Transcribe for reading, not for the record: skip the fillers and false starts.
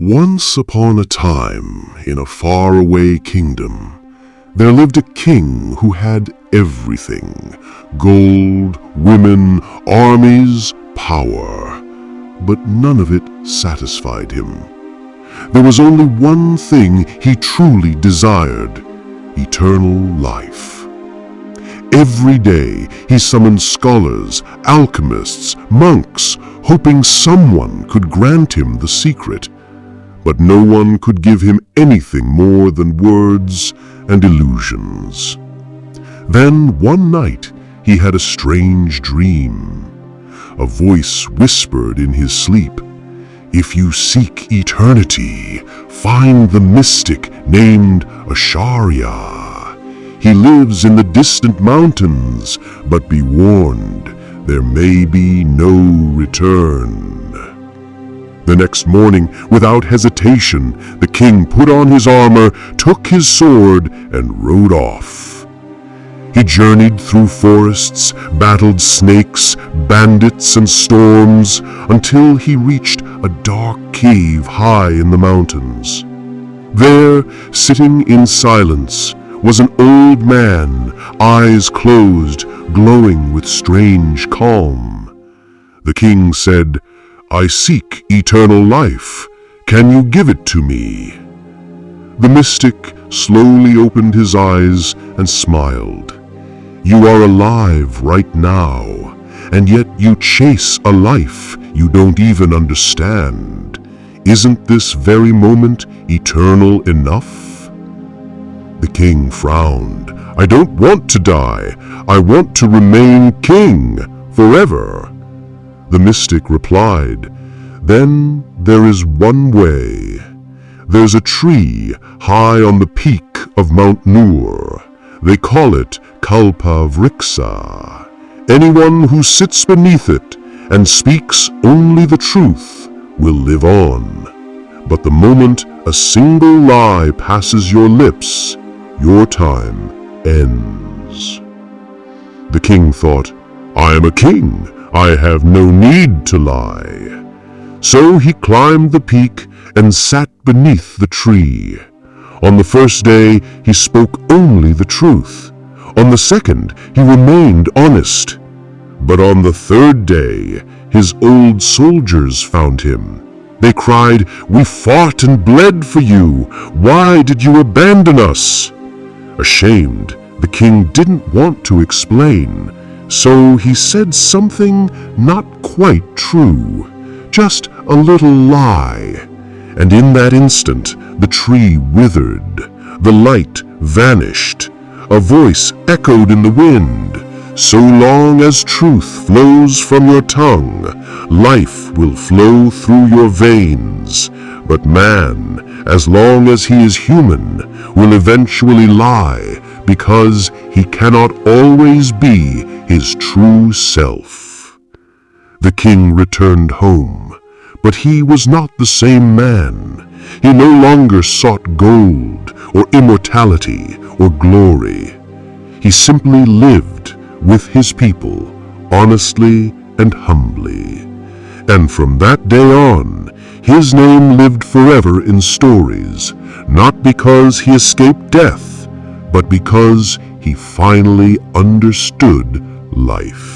Once upon a time, in a faraway kingdom, there lived a king who had everything: gold, women, armies, power. But none of it satisfied him. There was only one thing he truly desired: eternal life. Every day he summoned scholars, alchemists, monks, hoping someone could grant him the secret. But no one could give him anything more than words and illusions. Then one night he had a strange dream. A voice whispered in his sleep, "If you seek eternity, find the mystic named Acharya. He lives in the distant mountains, but be warned, there may be no return." The next morning, without hesitation, the king put on his armor, took his sword, and rode off. He journeyed through forests, battled snakes, bandits, and storms, until he reached a dark cave high in the mountains. There, sitting in silence, was an old man, eyes closed, glowing with strange calm. The king said, "I seek eternal life. Can you give it to me?" The mystic slowly opened his eyes and smiled. "You are alive right now, and yet you chase a life you don't even understand. Isn't this very moment eternal enough?" The king frowned. "I don't want to die. I want to remain king forever." The mystic replied, "Then there is one way. There's a tree high on the peak of Mount Nur. They call it Kalpa Vriksha. Anyone who sits beneath it and speaks only the truth will live on. But the moment a single lie passes your lips, your time ends." The king thought, "I am a king. I have no need to lie." So he climbed the peak and sat beneath the tree. On the first day, he spoke only the truth. On the second, he remained honest. But on the third day, his old soldiers found him. They cried, "We fought and bled for you. Why did you abandon us?" Ashamed, the king didn't want to explain. So he said something not quite true, just a little lie. And in that instant, the tree withered, the light vanished, a voice echoed in the wind. "So long as truth flows from your tongue, life will flow through your veins. But man, as long as he is human, will eventually lie, because he cannot always be his true self." The king returned home, but he was not the same man. He no longer sought gold or immortality or glory. He simply lived with his people, honestly and humbly. And from that day on, his name lived forever in stories, not because he escaped death, but because he finally understood life.